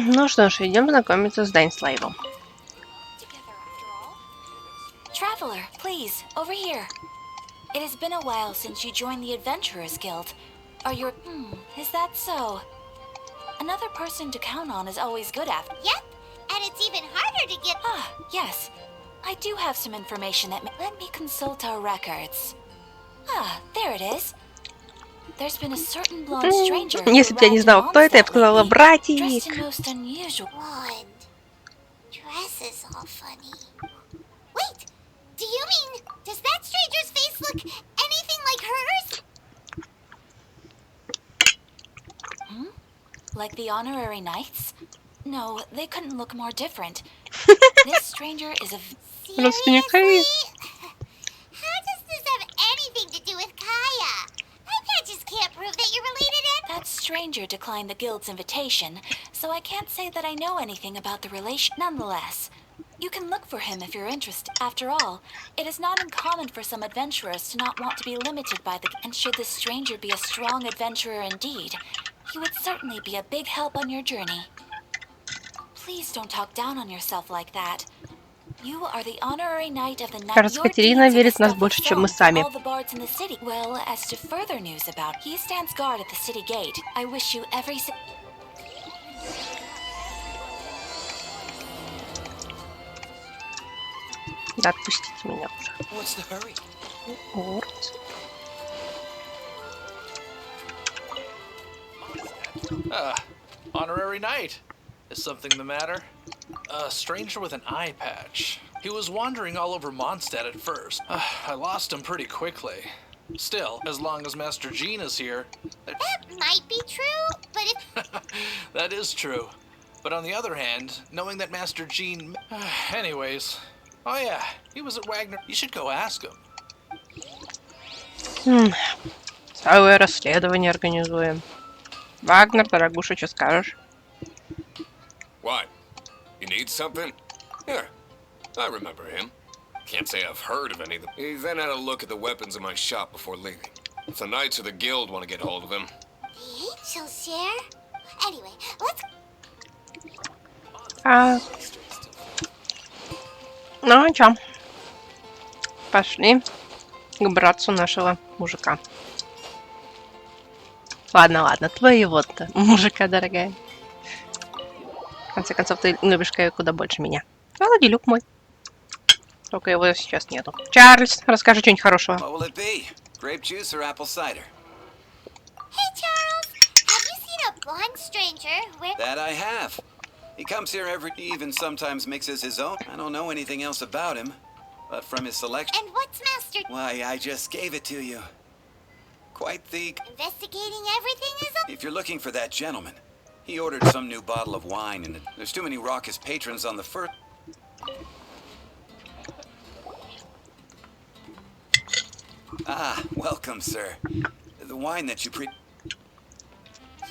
Ну что ж, идем знакомиться с Дайнслейфом. Traveler, please, over here. It has been a while since you joined the Adventurers Guild. Are you... is that so? Another person to count on is always good after... Yep, and it's even harder to get... Ah, yes. I do have some information that... Let me consult our records. Ah, there it is. There's been a certain blonde stranger... Если бы я не знала, кто это, я бы сказала братик. Dressed in most unusual... Blonde. Dresses all funny. Wait, do you mean... Does that stranger's face look anything like hers? Like the honorary knights? No, they couldn't look more different. This stranger is a... Seriously? How does this have anything to do with Kaya? My patches can't prove that you're related and... That stranger declined the guild's invitation, so I can't say that I know anything about the relation. Nonetheless, you can look for him if you're interested. After all, it is not uncommon for some adventurers to not want to be limited by the... And should this stranger be a strong adventurer indeed, he would certainly be a big help on your journey. Please don't talk down on yourself like that. You are the honorary knight of the night. Кажется, Катерина верит в нас больше, чем мы сами. All the bards in the city. Well, as to further news about, he stands guard at the city gate. I wish you every... Да, отпустите меня уже. What's the hurry? Вот. Honorary knight. Is something the matter? A stranger with an eye patch. He was wandering all over Mondstadt at first. I lost him pretty quickly. Still, as long as Master Jean is here... That might be true, but if... That is true. But on the other hand, knowing that Master Jean... Anyways... Oh yeah, he was at Wagner. You should go ask him. Целое расследование организуем. Вагнер, дорогуша, что скажешь? What? You need something? Yeah, I remember him. Can't say I've heard of any of them. He then had a look at the weapons in my shop before leaving. If the Knights of the Guild want to get hold of him... The angels share? Anyway, let's... Ну, чё? Пошли к братцу нашего мужика. Ладно, твоего-то мужика, дорогая. В конце концов, ты любишь Каю куда больше меня. Ладилюк мой. Только его сейчас нету. Чарльз, расскажи что-нибудь хорошего. What will it be? Grape juice or apple cider? Hey, Charles! Have you seen a blonde stranger with... That I have. He comes here every... He even sometimes mixes his own. I don't know anything else about him, but from his selection... And what's Master... Why, I just gave it to you. Quite the... Investigating everything is a... If you're looking for that gentleman, he ordered some new bottle of wine, and there's too many raucous patrons on the first... Ah, welcome, sir. The wine that you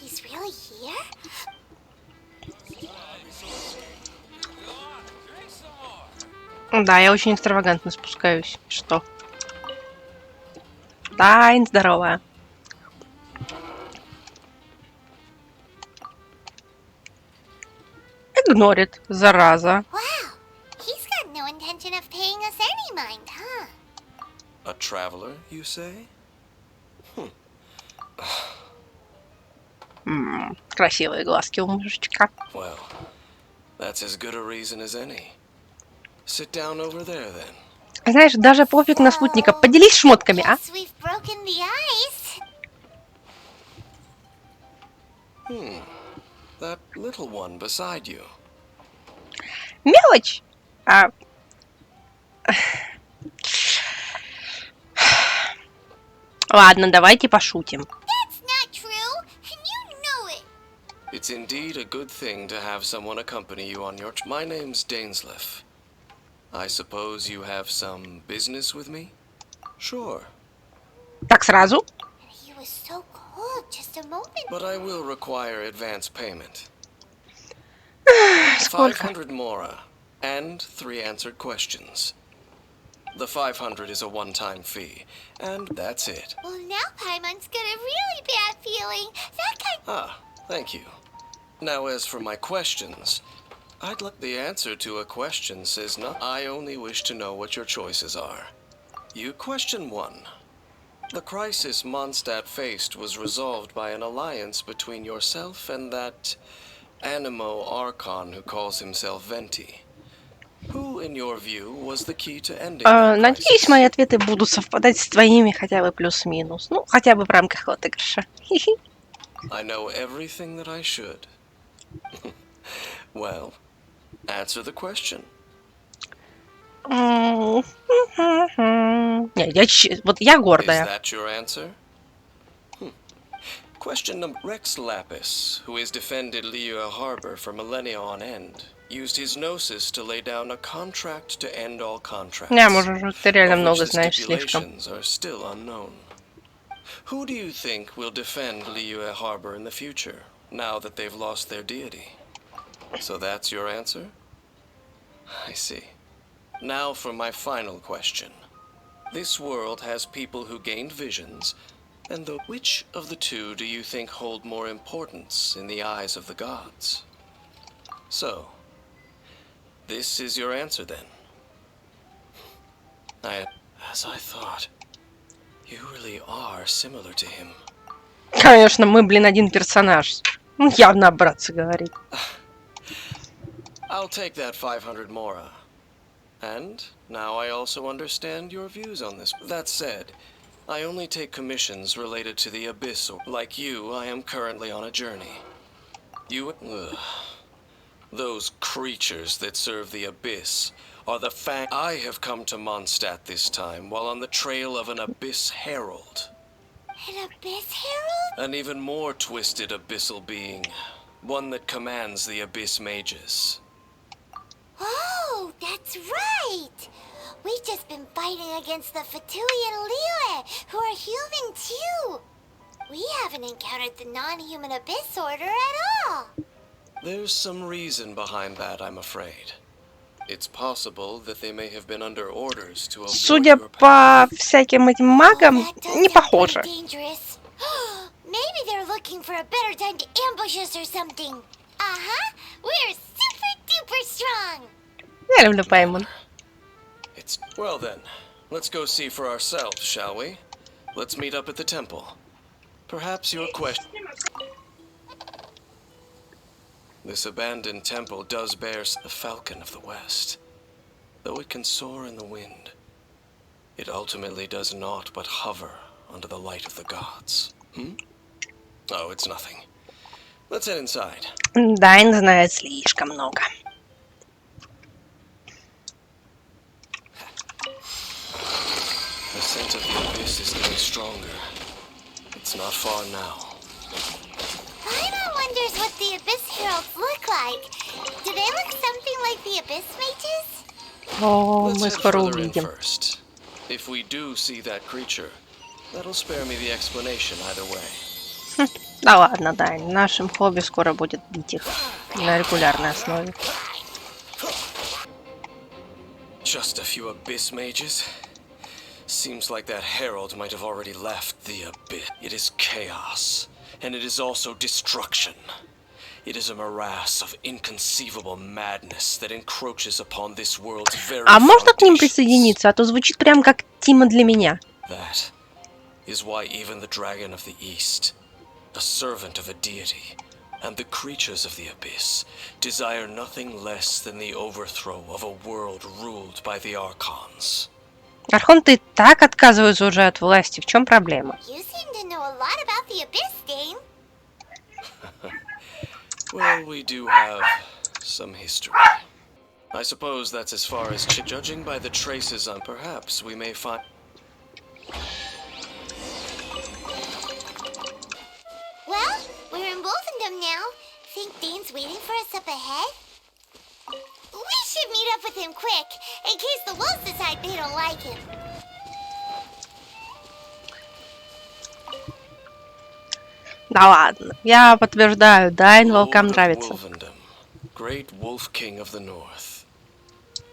He's really here? Да, я очень экстравагантно спускаюсь. Что? Дайн, здорово. Игнорит, зараза. Wow, he's got no intention of paying us any mind, huh? A traveler, you say? Красивые глазки у мужичка. Well, that's as good a reason as any. Sit down over there, then. Знаешь, даже пофиг на спутника. Поделись шмотками, а? Guess we've broken the ice. That little one beside you. Мелочь. Ладно, давайте пошутим. That's not true, and you know it. It's indeed a good thing to have someone accompany you on your... My name's Dainsleif. I suppose you have some business with me? Sure. Так сразу? He was so cold just a moment. But I will require advance payment. Сколько? 500 mora and 3 answered questions. The 500 is a one-time fee, and that's it. Well, now Paimon's got a really bad feeling. That kind... Ah, thank you. Now, as for my questions, I'd like the answer to a question says not. I only wish to know what your choices are. You question 1. The crisis Mondstadt faced was resolved by an alliance between yourself and that Animo Archon who calls himself Venti. Who, in your view, was the key to ending that Надеюсь, crisis? мои ответы будут совпадать с твоими хотя бы плюс-минус. Ну, хотя бы в рамках отыгрыша. I know everything that I should. Well, answer the question. Не, вот я Is гордая. that your answer? Question number. Rex Lapis, who has defended Liyue Harbor for millennia on end, used his gnosis to lay down a contract to end all contracts. Не, может, ты реально of which много the знаешь слишком. stipulations are still unknown. Who do you think will defend Liyue Harbor in the future, now that they've lost their deity? So that's your answer? I see. Now for my final question. This world has people who gained visions, and which of the two do you think hold more importance in the eyes of the gods? So, this is your answer then. As I thought, you really are similar to him. Конечно, мы, блин, один персонаж. Ну, явно братцы говорит. I'll take that 500 mora. And now I also understand your views on this. That said, I only take commissions related to the Abyss. Like you, I am currently on a journey. Those creatures that serve the Abyss are the fact. I have come to Mondstadt this time while on the trail of an Abyss Herald. An Abyss Herald? An even more twisted abyssal being. One that commands the Abyss mages. Oh, that's right! We've just been fighting against the Fatui and Liyue, who are human too. We haven't encountered the non-human Abyss Order at all. There's some reason behind that, I'm afraid. It's possible that they may have been under orders to avoid Судя your по всяким этим магам, That does не sound похоже. pretty dangerous. Maybe they're looking for a better time to ambush us or something. Uh-huh. We're super duper strong. Я люблю Паймон. It's well then. Let's go see for ourselves, shall we? Let's meet up at the temple. Perhaps your question. This abandoned temple does bear the Falcon of the West. Though it can soar in the wind, it ultimately does naught but hover under the light of the gods. Oh, it's nothing. Let's head inside. Дайн знает слишком много. The scent of the abyss is getting stronger. It's not far now. Paimon wonders what the Abyss Heralds look like. Do they look something like the Abyss Mages? О, Let's мы head скоро further in увидим. first. If we do see that creature, that'll spare me the explanation either way. Да ладно, Дайн, нашим хобби скоро будет бить их на регулярной основе. Just a few abyss mages? Seems like that herald might have already left the abyss. It is chaos, and it is also destruction. It is a morass of inconceivable madness that encroaches upon this world's very А можно к ним foundations. присоединиться? А то звучит прям как Тима для меня. That is why even the Dragon of the East, a servant of a deity, and the creatures of the Abyss desire nothing less than the overthrow of a world ruled by the Archons. Архонты и так отказываются уже от власти. В чем проблема? You seem to know a lot about the Abyss, Dame. Well, we do have some history. I suppose that's as far as judging by the traces on. Perhaps we may find. Well, we're in Wolfendom now. Think Dane's waiting for us up ahead? We should meet up with him quick, in case the wolves decide they don't like him. Да ладно. Я подтверждаю, Дайн волкам Lord of нравится. Wolfendom, great wolf king of the north,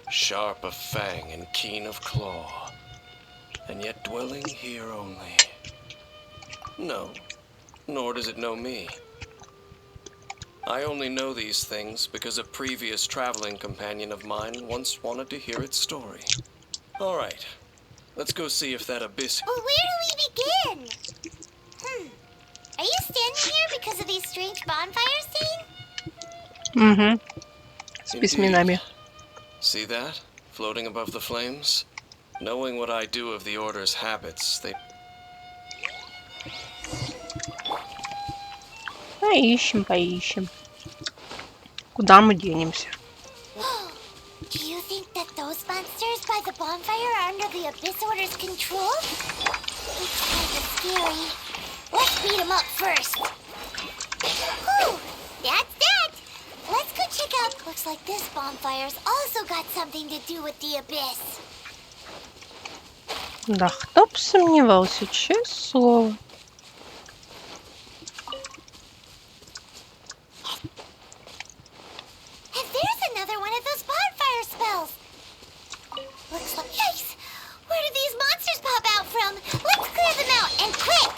sharp of fang and keen of claw, and yet dwelling here only. No, nor does it know me. I only know these things because a previous traveling companion of mine once wanted to hear its story. All right, let's go see if that abyss... But where do we begin? Are you standing here because of these strange bonfires, Dane? Угу. С Indeed. письменами. See that? Floating above the flames? Knowing what I do of the Order's habits, they... Поищем, поищем. Куда мы денемся? Do you think that those monsters by the bonfire are under the Abyss Order's control? It's kind of scary. Let's beat them up first. Whew, that's that. Let's go check out. Looks like this bonfire's also got something to do with the Abyss. Да, кто бы сомневался, честное слово. And there's another one of those bonfire spells. Looks like... Yikes! Where did these monsters pop out from? Let's clear them out, and quick!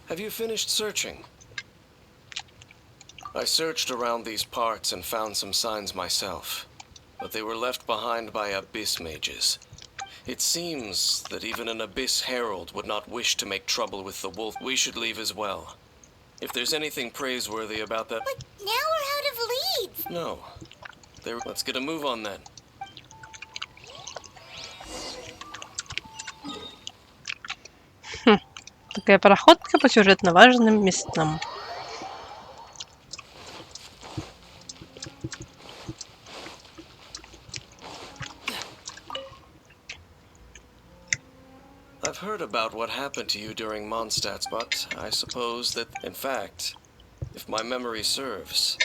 Have you finished searching? I searched around these parts and found some signs myself, but they were left behind by Abyss mages. It seems that even an Abyss Herald would not wish to make trouble with the wolf. We should leave as well. If there's anything praiseworthy about that... But now we're out of leads. No. Let's get a move on then. Такая проходка по сюжетно важным местам. I've heard about what happened to you during Mondstadt's, but I suppose that, in fact, if my memory serves,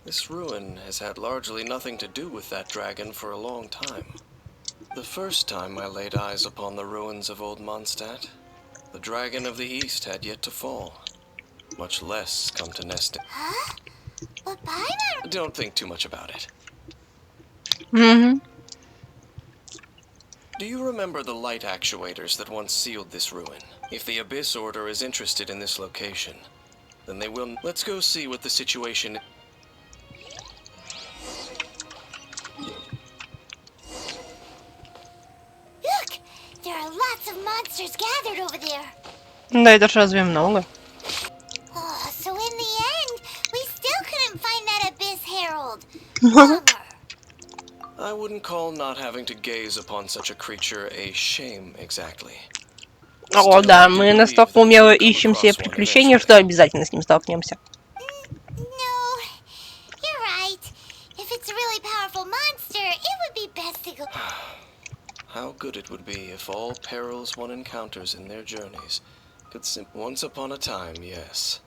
this ruin has had largely nothing to do with that dragon for a long time. The first time I laid eyes upon the ruins of old Mondstadt, the dragon of the east had yet to fall, much less come to nest. Huh? But Paimon... Don't think too much about it. Угу. Do you remember the light actuators that once sealed this ruin? If the Abyss Order is interested in this location, then they will... Let's go see what the situation... Look! There are lots of monsters gathered over there. Да это ж разве много? Oh, so in the end, we still couldn't find that Abyss Herald. Bummer. I wouldn't call not having to gaze upon such a creature a shame exactly. О, да, мы настолько умело ищем себе приключения, что обязательно с ним столкнемся. No, you're right. If it's a really powerful monster, it would be best to go... How good it would be if all perils one encounters in their journeys could once upon a time, yes.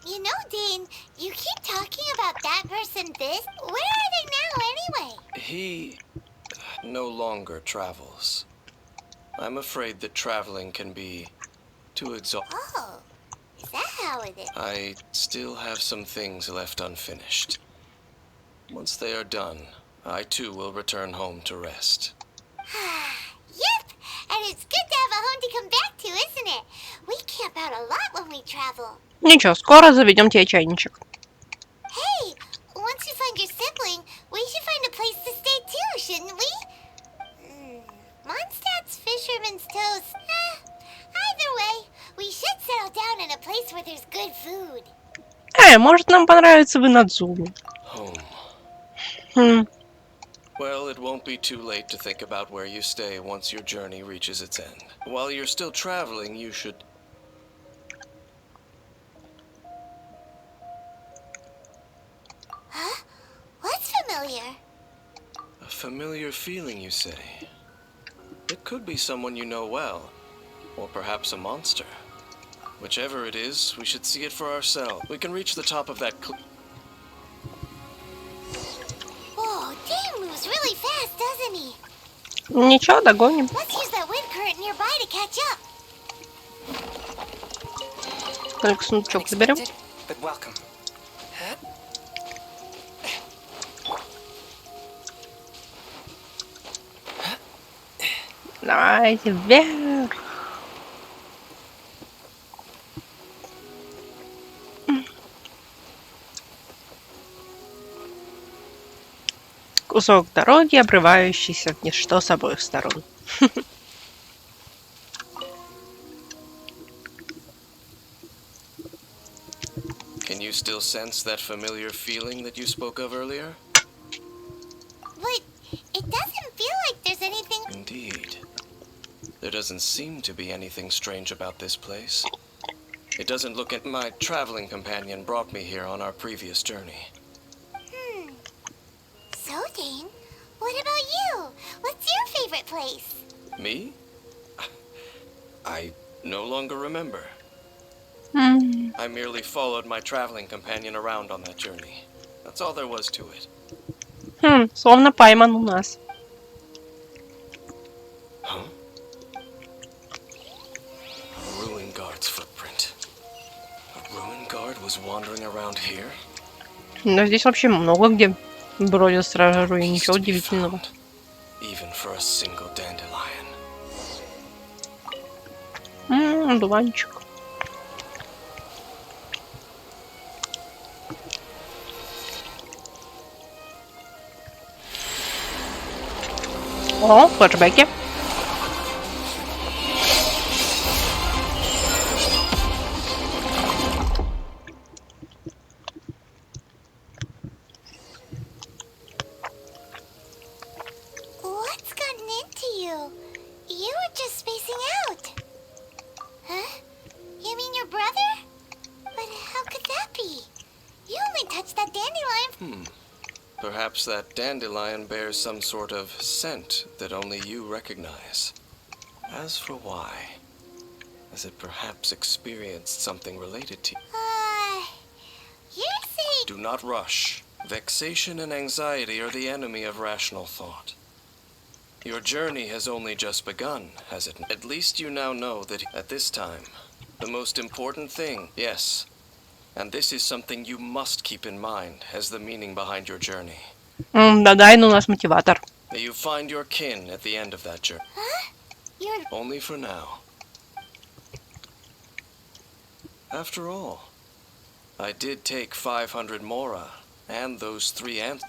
You know, Dane, you keep talking about that person this. Where are they now, anyway? He no longer travels. I'm afraid that traveling can be too exhausting. Oh, is that how it is? I still have some things left unfinished. Once they are done, I too will return home to rest. Yep, and it's good to have a home to come back to, isn't it? We camp out a lot when we travel. Ничего, скоро заведем тебе чайничек. Hey, once you find your sibling, we should find a place to stay too, shouldn't we? Mondstadt's Fisherman's Toast. Either way, we should settle down in a place where there's good food. Может нам понравится в Инадзуме. Home. Well, it won't be too late to think about where you stay once your journey reaches its end. While you're still traveling, you should... Huh? What's familiar? A familiar feeling, you say? It could be someone you know well, or perhaps a monster. Whichever it is, we should see it for ourselves. We can reach the top of that Whoa, Dane moves really fast, doesn't he? Ничего, догоним. Let's use that wind current nearby to catch up. Только сундучок заберем. But welcome. Давайте вверх. Кусок дороги, обрывающийся в ничто с обоих сторон. Can you still sense that familiar feeling that you spoke of earlier? But it doesn't feel like there's anything. Indeed. There doesn't seem to be anything strange about this place. It doesn't look at my traveling companion brought me here on our previous journey. So, Dane, what about you? What's your favorite place? Me? I no longer remember. I merely followed my traveling companion around on that journey. That's all there was to it. Словно пойман у нас. Huh? A ruin guard's footprint. A ruin guard was wandering around here? Но здесь вообще много где бродят стражи, и Piece ничего to be удивительного. found, even for a single dandelion. Дуванчик. О, флешбеки. What's gotten into you? You were just spacing out. Huh? You mean your brother? But how could that be? You only touched that dandelion. Perhaps that dandelion bears some sort of scent that only you recognize. As for why, has it perhaps experienced something related to you? You're saying. Do not rush. Vexation and anxiety are the enemy of rational thought. Your journey has only just begun, has it? At least you now know that at this time, the most important thing, yes, and this is something you must keep in mind as the meaning behind your journey. Да, Дайн у нас мотиватор. That you find your kin at the end of that journey. Huh? You're. Only for now. After all, I did take 500 mora and those 3 ants.